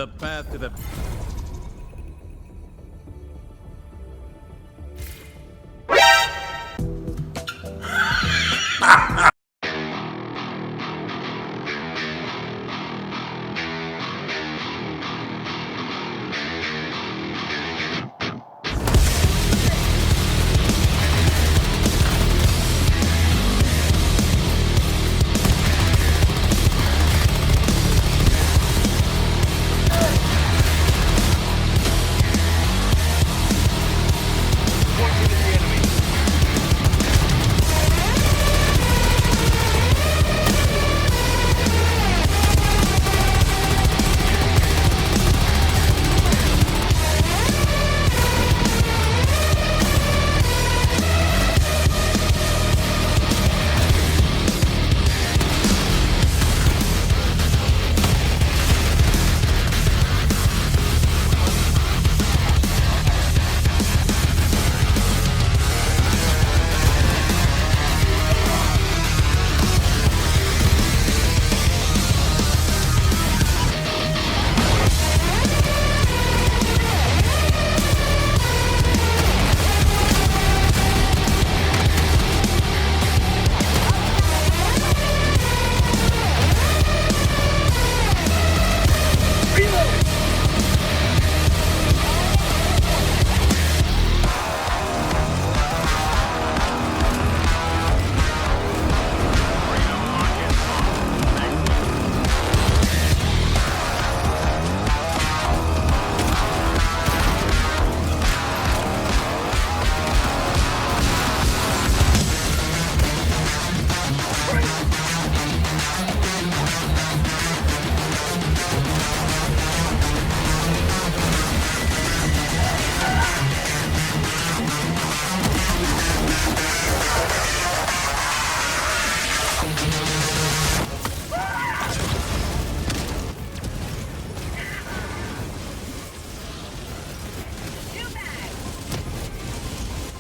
The path to the...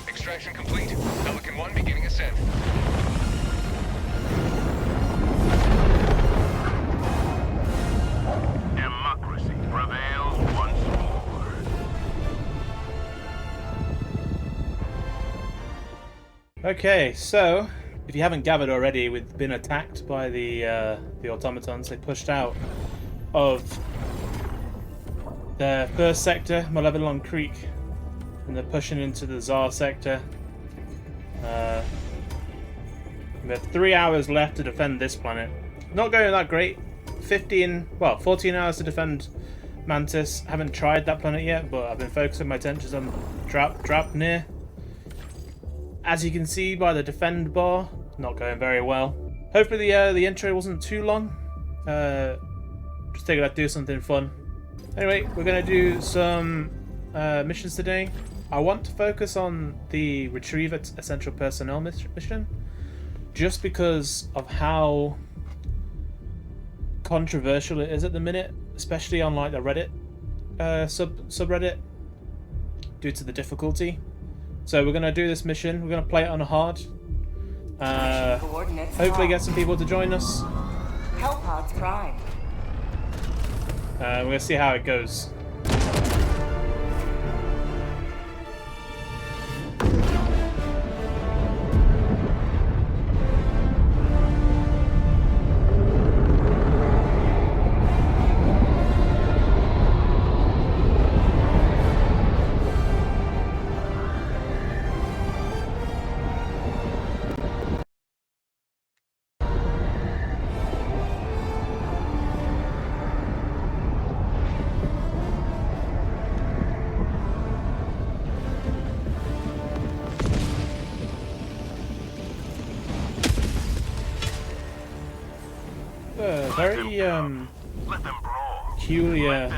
Extraction complete. Pelican 1 beginning ascent. Democracy prevails once more. Okay, so if you haven't gathered already, we've been attacked by the automatons. They pushed out of the first sector, Malevolon Creek, and they're pushing into the Tsar sector. We have 3 hours left to defend this planet. Not going that great. 14 hours to defend Mantis. Haven't tried that planet yet, but I've been focusing my attentions on Drapnir. As you can see by the defend bar, not going very well. Hopefully the intro wasn't too long. Just figured I'd do something fun. Anyway, we're going to do some missions today. I want to focus on the Retrieve Essential Personnel mission, just because of how controversial it is at the minute, especially on like the Reddit subreddit, due to the difficulty. So we're going to do this mission. We're going to play it on hard. Hopefully get some people to join us. Hellpods Prime. We're going to see how it goes. Very peculiar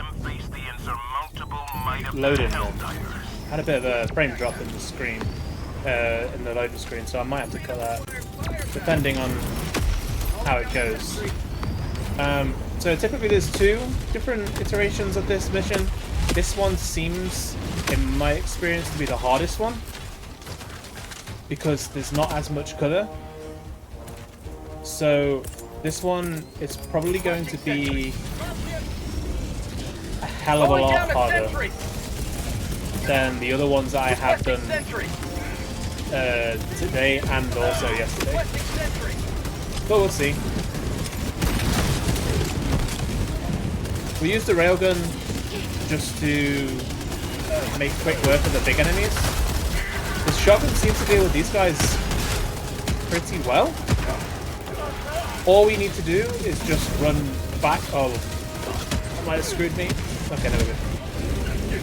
loading there. Had a bit of a frame drop in the screen, in the loading screen, so I might have to cut that, depending on how it goes. So typically there's 2 different iterations of this mission. This one seems, in my experience, to be the hardest one, because there's not as much colour. So this one is probably going to be hell of a lot harder than the other ones that I have done today and also yesterday. But we'll see. We used the railgun just to make quick work of the big enemies. The shotgun seems to deal with these guys pretty well. All we need to do is just run back. Oh, that might have screwed me. Okay, there we go.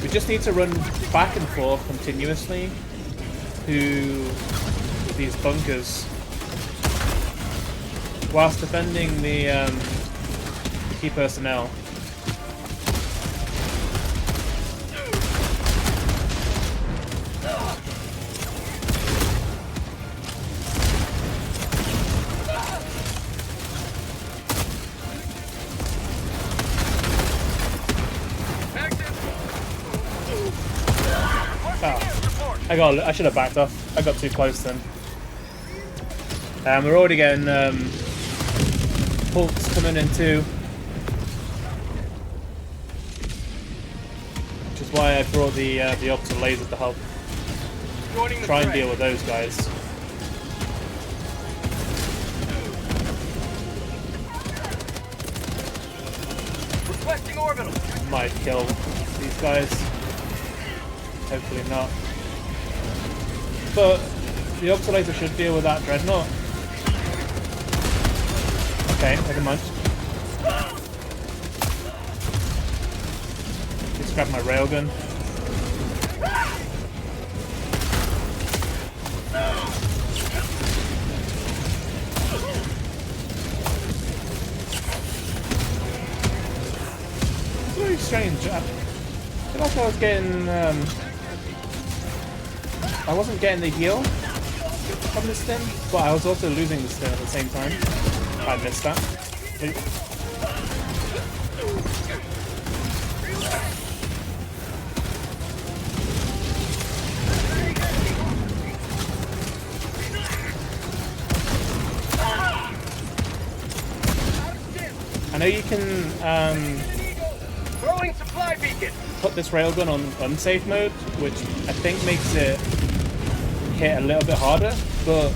We just need to run back and forth continuously to these bunkers whilst defending the key personnel. I should have backed off. I got too close then. We're already getting Hulks coming in too, which is why I brought the optical lasers to help try and deal with those guys. Requesting orbital. Might kill these guys. Hopefully not. But the observator should deal with that dreadnought. Okay, never mind. Just grab my railgun. It's very strange. I feel like I was getting I wasn't getting the heal from the stim, but I was also losing the stim at the same time. I missed that. I know you can Throwing supply beacon. put this railgun on unsafe mode, which I think makes it hit a little bit harder, but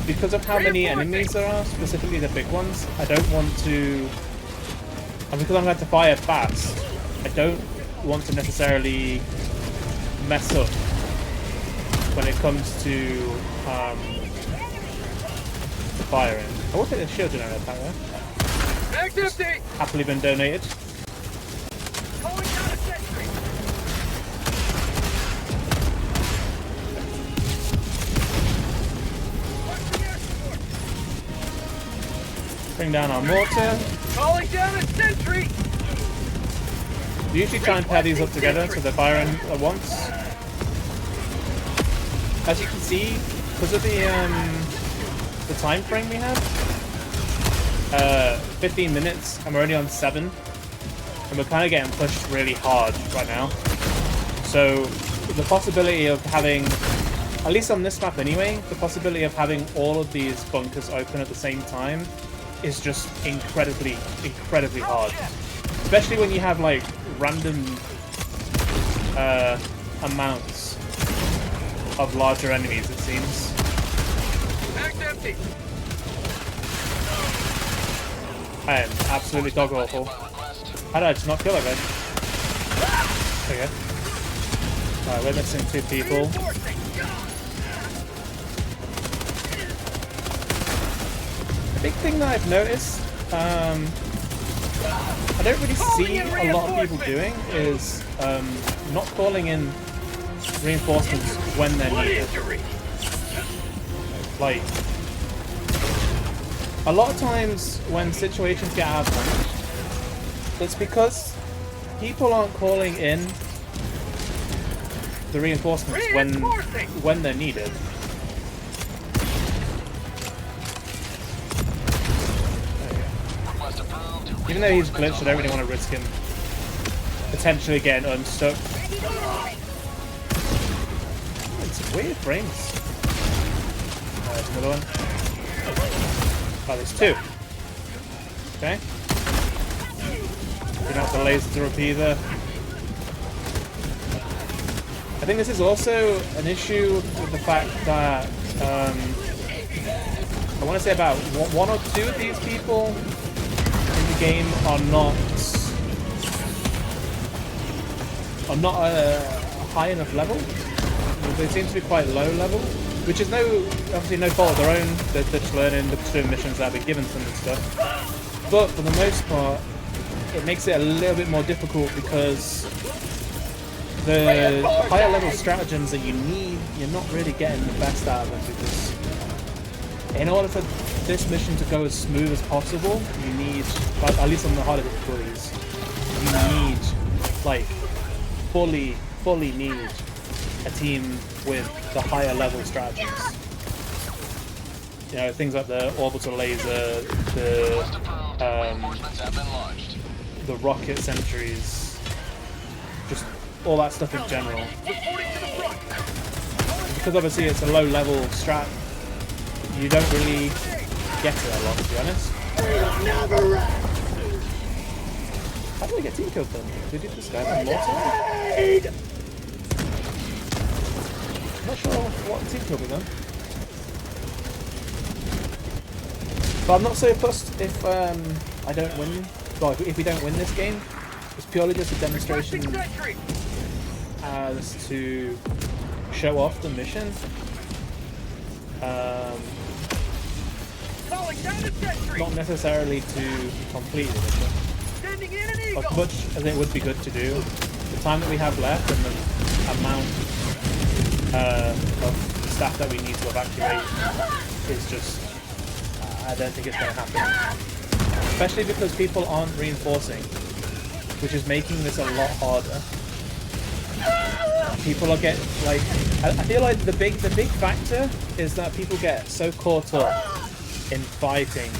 because of how many enemies there are, specifically the big ones, I don't want to, and because I'm going to fire fast, I don't want to necessarily mess up when it comes to firing. I will take the shield generator back there. Mag's empty. Happily been donated. Calling down a sentry. Bring down our mortar. Calling down a sentry. We usually try and pair these up together so they're firing at once. As you can see, because of the time frame we have, 15 minutes, and we're only on 7, and we're kind of getting pushed really hard right now. So the possibility of having, at least on this map anyway, the possibility of having all of these bunkers open at the same time is just incredibly hard. Especially when you have like random amounts of larger enemies, it seems. Mag's empty. I am absolutely dog awful. How did I just not kill that guy? There we go. Alright, we're missing 2 people. The big thing that I've noticed, I don't really see a lot of people doing is not calling in reinforcements when they're needed. Like, a lot of times when situations get out of hand, it's because people aren't calling in the reinforcements when they're needed. Even though he's glitched, I don't really want to risk him potentially getting unstuck. It's weird frames. There's another one. Oh, there's 2. Okay. You're not the laser up either. I think this is also an issue with the fact that I want to say about one or two of these people in the game are not a high enough level. They seem to be quite low level, which is obviously no fault of their own. They're just learning, they're just doing missions that have been given to them and stuff. But for the most part, it makes it a little bit more difficult because the higher level stratagems that you need, you're not really getting the best out of them, because in order for this mission to go as smooth as possible, you need, at least on the harder difficulties, you need, like, fully need a team with the higher level stratagems. You know, things like the orbital laser, the rocket sentries, just all that stuff in general. Because obviously it's a low level strat, you don't really get it a lot, to be honest. How do I get team killed then? Did this guy have more time? I'm not sure what team killed me then. But I'm not so fussed if I don't win. Well, if we don't win this game, it's purely just a demonstration as to show off the mission. Not necessarily to complete the mission. As much as it would be good to do, the time that we have left and the amount of staff that we need to evacuate is just, I don't think it's going to happen. Especially because people aren't reinforcing, which is making this a lot harder. People are getting, like, I feel like the big factor is that people get so caught up in fighting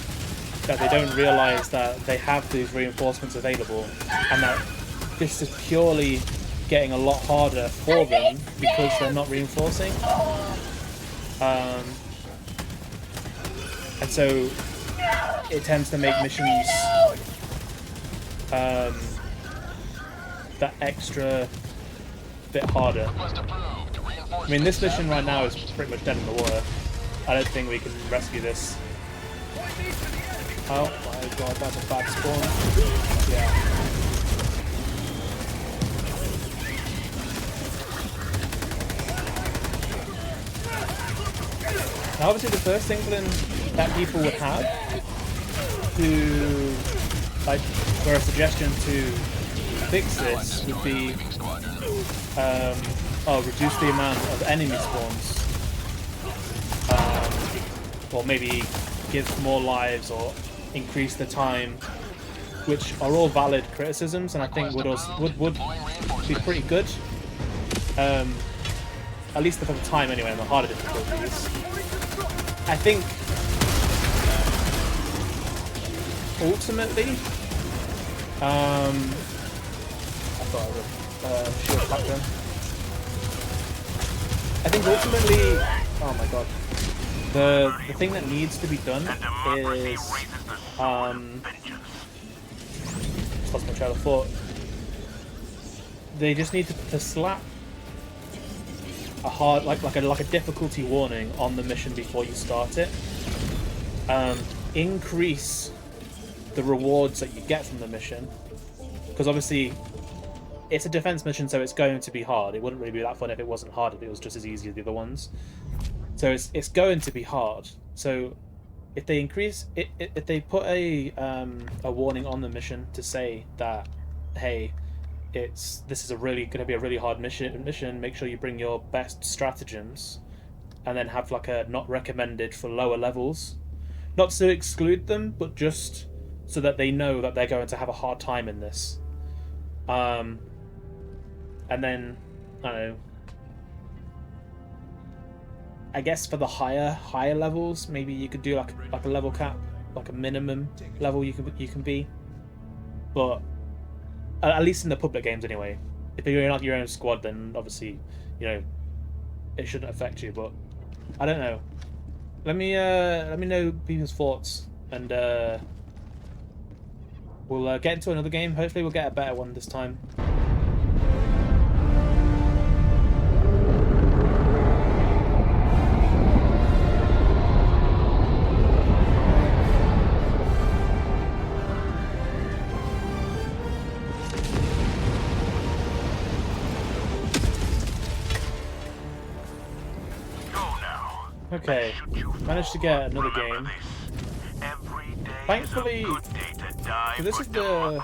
that they don't realise that they have these reinforcements available, and that this is purely getting a lot harder for them because they're not reinforcing. And so it tends to make missions that extra bit harder. I mean, this mission right now is pretty much dead in the water. I don't think we can rescue this. Oh my god, that's a bad spawn. Yeah. Now obviously the first inkling that people would have to, like, for a suggestion to fix this would be reduce the amount of enemy spawns, or maybe give more lives or increase the time, which are all valid criticisms, and I think would be pretty good, at least for the time anyway, on the harder difficulties. I think ultimately, I thought I would shield back then. I think ultimately, oh my god, the thing that needs to be done is just lost my trail of thought. They just need to slap a hard, like a difficulty warning on the mission before you start it. Increase the rewards that you get from the mission, because obviously it's a defense mission, so it's going to be hard. It wouldn't really be that fun if it wasn't hard, if it was just as easy as the other ones. So it's going to be hard. So if they increase it, if they put a warning on the mission to say that, hey, this is going to be a really hard mission. Make sure you bring your best stratagems, and then have like a not recommended for lower levels, not to exclude them, but just so that they know that they're going to have a hard time in this. And then I don't know. I guess for the higher levels, maybe you could do like a level cap, like a minimum level you can be. But at least in the public games anyway. If you're not your own squad, then obviously, you know, it shouldn't affect you. But I don't know. Let me know people's thoughts and we'll get into another game. Hopefully we'll get a better one this time. Okay, managed to get another game. Thankfully, so this is the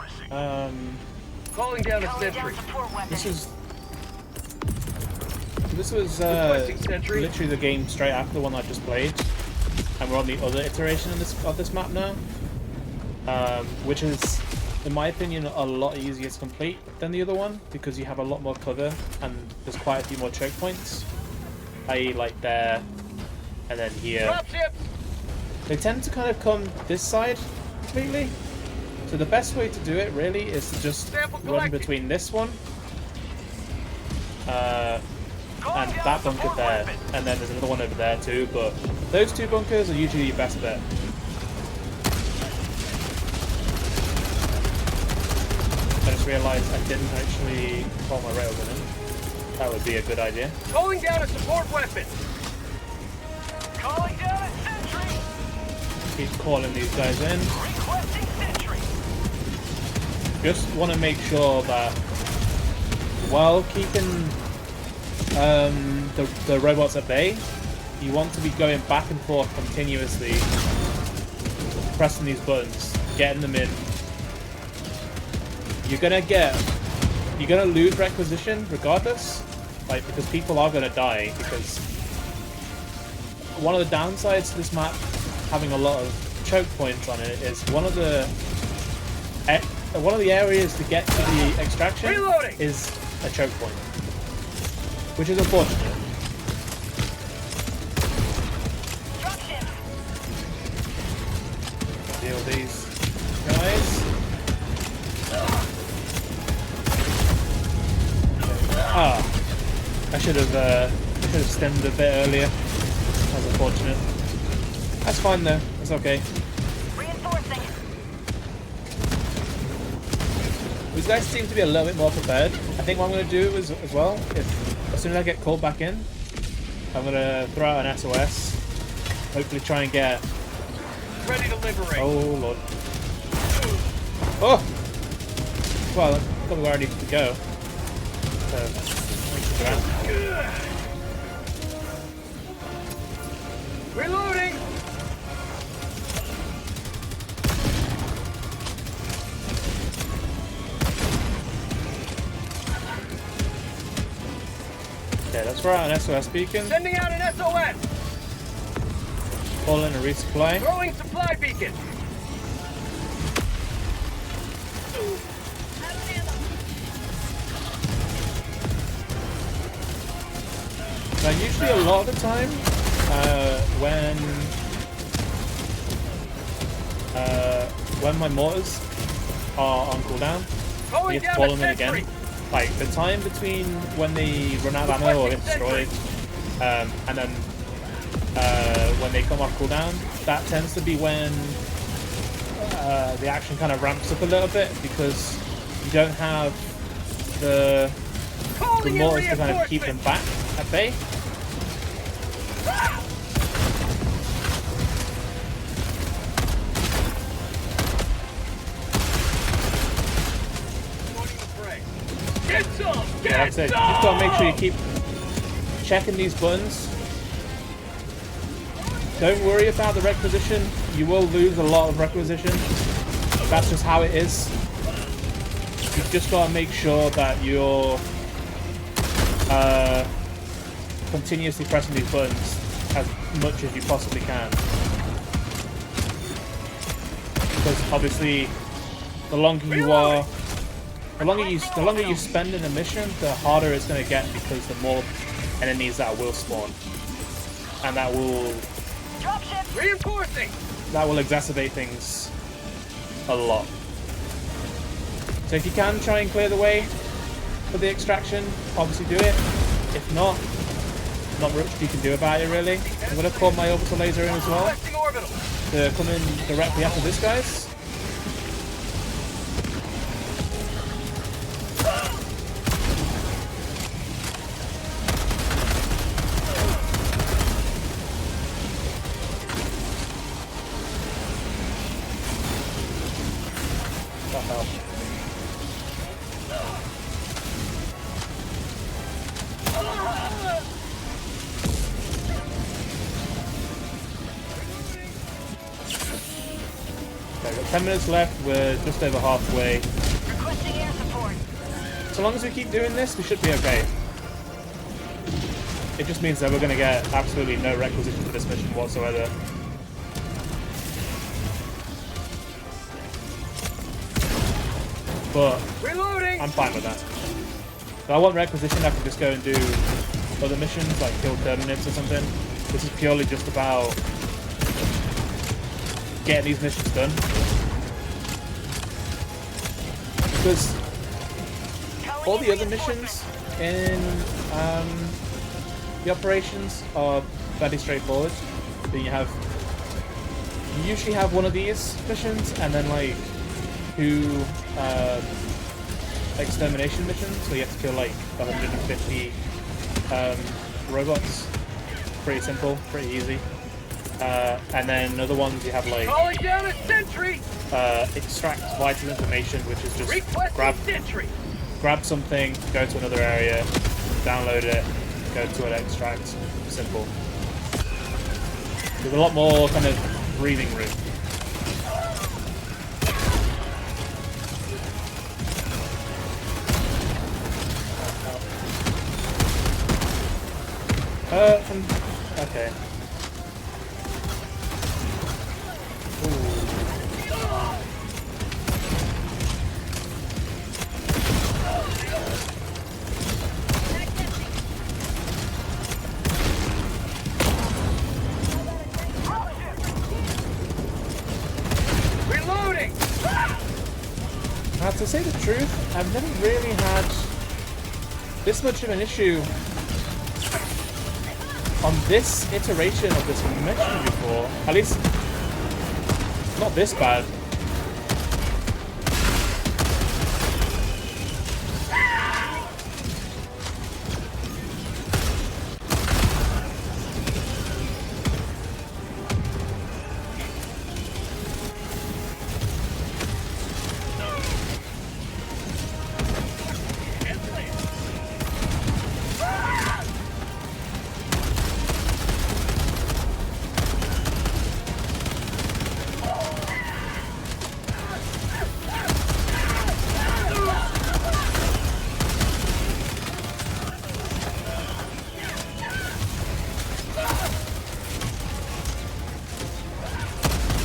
Calling down a sentry. this was Requesting sentry. literally the game straight after the one I just played, and we're on the other iteration of this map now, which is, in my opinion, a lot easier to complete than the other one because you have a lot more cover and there's quite a few more choke points, i.e. like there. And then here, they tend to kind of come this side completely. So the best way to do it really is to just run between this one and that bunker there. And then there's another one over there too, but those two bunkers are usually your best bet. I just realised I didn't actually call my railgun in. That would be a good idea. Calling down a support weapon. Calling down a sentry. Keep calling these guys in. Requesting sentry. Just want to make sure that while keeping the robots at bay, you want to be going back and forth continuously, pressing these buttons, getting them in. You're gonna lose requisition regardless, like, because people are gonna die. Because one of the downsides to this map having a lot of choke points on it is one of the areas to get to the extraction is a choke point, which is unfortunate. Deal with these guys. I should have stemmed a bit earlier. That's unfortunate. That's fine though. It's okay. Reinforcing. These guys seem to be a little bit more prepared. I think what I'm going to do as well, as soon as I get called back in, I'm going to throw out an SOS. Hopefully try and get... Ready to liberate. Oh lord. Oh! Well, I thought we were ready to go. So, Reloading. okay, let's throw out an SOS beacon. Sending out an SOS. Call in a resupply. Throwing supply beacon. Now, usually a lot of the time, when my mortars are on cooldown, you have to call them in again. Like, the time between when they run out of ammo or get destroyed, and then when they come off cooldown, that tends to be when the action kind of ramps up a little bit, because you don't have the mortars to kind of keep them back at bay. Get some! Yeah, that's it. You just gotta make sure you keep checking these buttons. Don't worry about the requisition. You will lose a lot of requisition. That's just how it is. You've just gotta make sure that you're continuously pressing these buttons as much as you possibly can. Because obviously, the longer you spend in a mission, the harder it's going to get, because the more enemies that will spawn, and that will Reinforcing. exacerbate things a lot. So if you can try and clear the way for the extraction, obviously do it. If not much you can do about it really. I'm going to call my orbital laser in as well to come in directly after this guys. 10 minutes left, we're just over halfway. Requesting air support. So long as we keep doing this, we should be okay. It just means that we're going to get absolutely no requisition for this mission whatsoever. But Reloading. I'm fine with that. If I want requisition, I can just go and do other missions, like kill Terminids or something. This is purely just about getting these missions done. Because all the other missions in the operations are fairly straightforward. Then you usually have one of these missions and then like 2 extermination missions, so you have to kill like 150 robots. Pretty simple, pretty easy. And then other ones you have like Calling down a sentry. extract vital information, which is just Requesting sentry. grab something, go to another area, download it, go to an extract. Simple. There's a lot more kind of breathing room. Okay. Reloading. Now, to say the truth, I've never really had this much of an issue on this iteration of this mission before. At least, not this bad.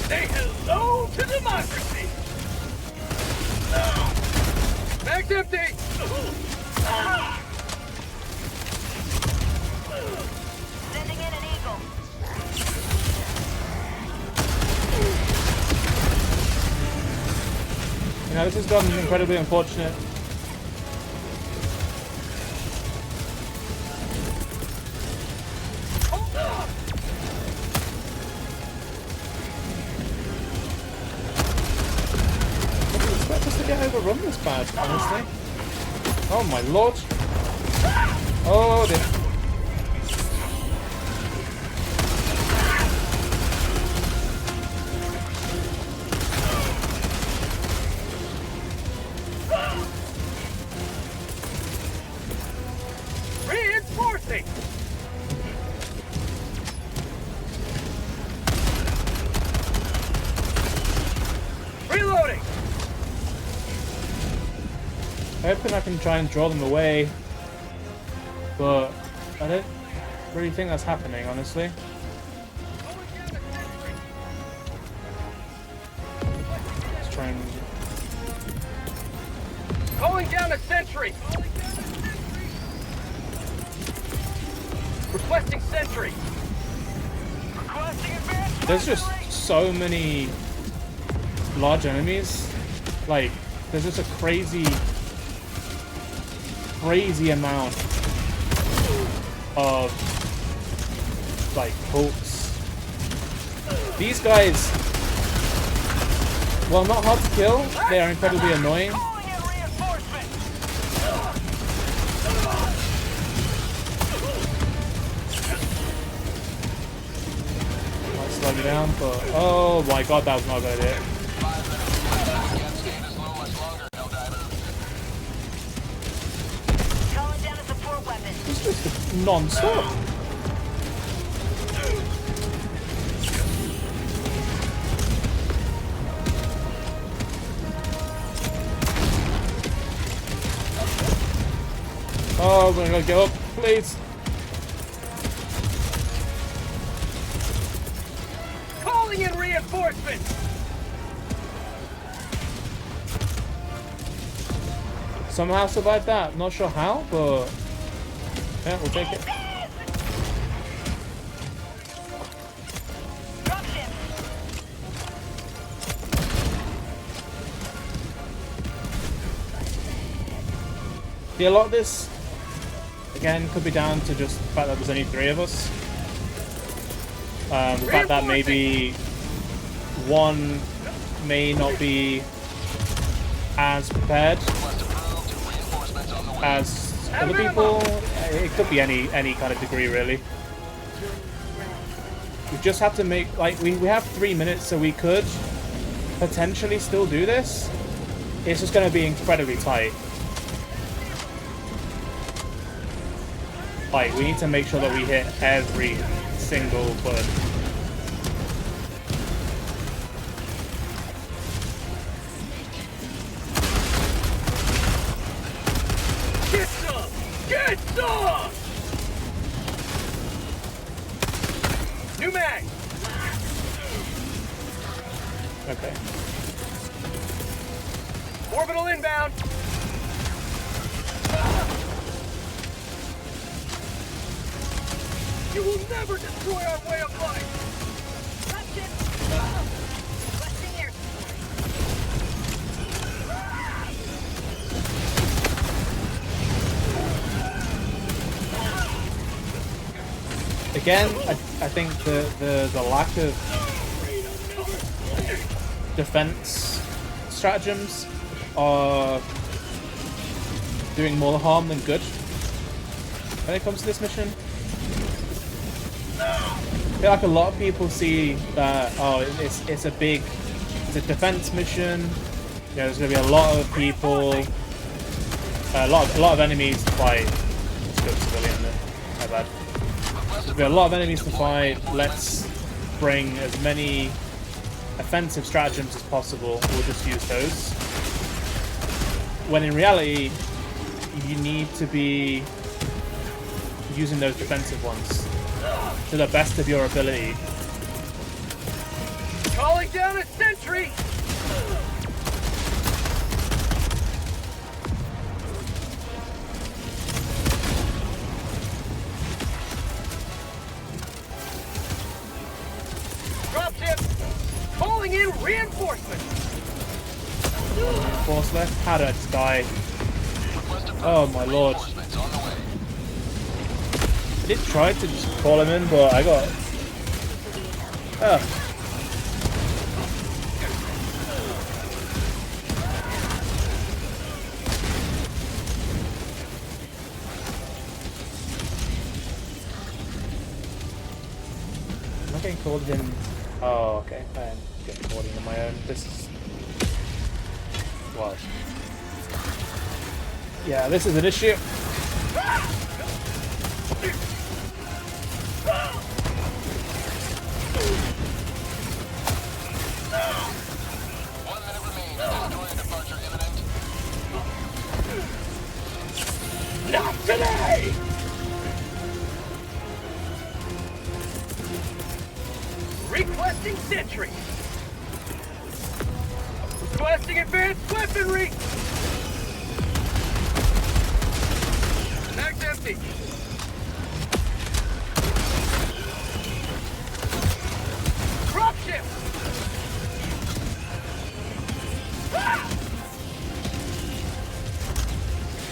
Say hello to democracy. Bag's empty. Sending in an eagle. You know, this has gotten incredibly unfortunate. To get overrun this bad, honestly. Oh my lord. Oh dear. Reinforcing. Reloading. Hoping I can try and draw them away, but I don't really think that's happening, honestly. Let's try and... Calling down a sentry. Requesting sentry. Requesting advance. There's just so many large enemies. Like, there's just a crazy amount of like hulks. These guys, while not hard to kill, they are incredibly annoying. Calling in reinforcement. Might slow me down, but oh my god, that was not a good idea. Calling down a support weapon. It's just non-stop. Oh, we're gonna go up, please. Calling in reinforcements. Somehow survived that. Not sure how, but yeah, we'll take it. Dropship. Yeah, a lot of this, again, could be down to just the fact that there's only 3 of us. The fact that maybe one may not be as prepared as other people. It could be any kind of degree, really. We just have to make, like, we have 3 minutes, so we could potentially still do this. It's just going to be incredibly tight. Like, we need to make sure that we hit every single button. Get some! Get some! New mag! Okay. Orbital inbound! You will never destroy our way of life! Again, I think the lack of defense stratagems are doing more harm than good when it comes to this mission. I feel like a lot of people see that, oh, it's a defense mission. You know, there's going to be a lot of people, a lot of enemies to fight. Let's go civilian there. My bad. There'll be a lot of enemies to fight. Let's bring as many offensive stratagems as possible. We'll just use those. When in reality, you need to be using those defensive ones to the best of your ability. Calling down a sentry! Dropship! Calling in reinforcements! Force left? How did I just die? Oh my lord. I did try to just call him in, but I got... Oh. I'm not getting called in... Oh, okay. I am getting called in on my own. This is... Well... Yeah, this is an issue. Not today! Requesting sentry! Requesting advanced weaponry! Mag's empty! Dropship! Ah!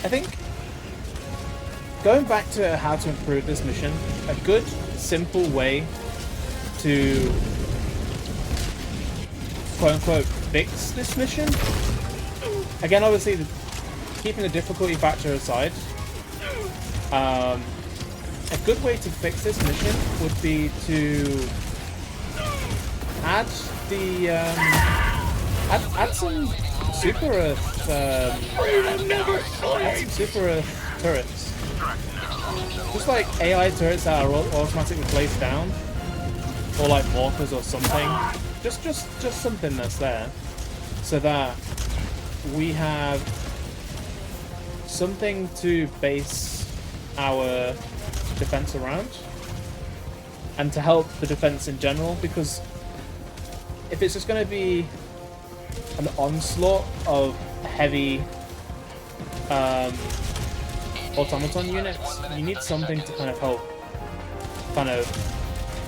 I think going back to how to improve this mission, a good, simple way to quote-unquote fix this mission, again, obviously, keeping the difficulty factor aside, a good way to fix this mission would be to add the add some super Earth super Earth turrets. Just like AI turrets that are automatically placed down, or like mortars or something. Just something that's there, so that we have something to base our defense around and to help the defense in general, because if it's just going to be an onslaught of heavy automaton units, you need something to kind of help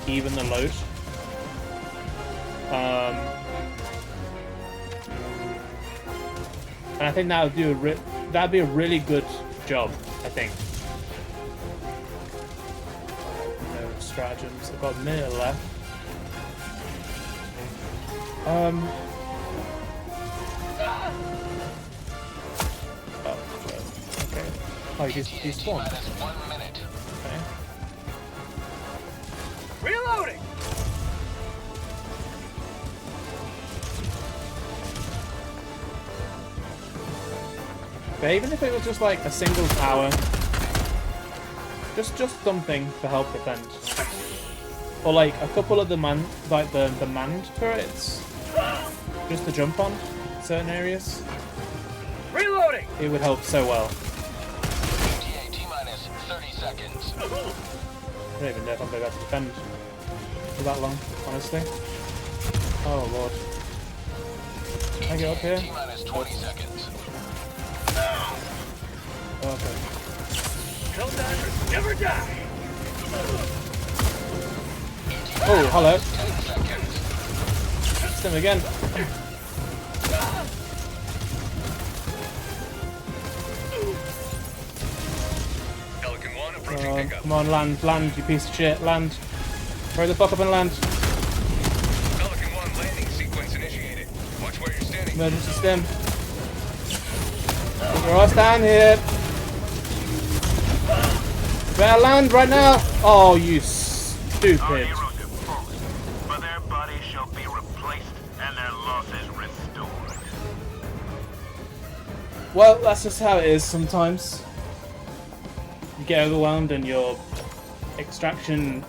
even the load. And I think that would do that'd be a really good job, I think. No stratagems. I've got a minute left. Oh, okay. Oh, you spawned. Okay. Reloading! But even if it was just like a single tower, just something to help defend, or like a couple of the manned turrets, just to jump on certain areas. Reloading! It would help so well. T-minus 30 seconds. I don't even know if I'm going to be able to defend for that long, honestly. Oh lord. Can I get up here? T-minus 20 seconds. Okay. Helldivers never die! Oh, hello. 10 seconds. It's him again. Pelican 1 approaching pickup. Come on, land, you piece of shit, land. Hurry the fuck up and land. Pelican 1 landing sequence initiated. Watch where you're standing. Emergency stim. We're all down here. Better land right now. Oh, you stupid. But their bodies shall be replaced and their losses restored. Well, that's just how it is sometimes. You get overwhelmed and your extraction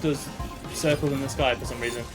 does circles in the sky for some reason.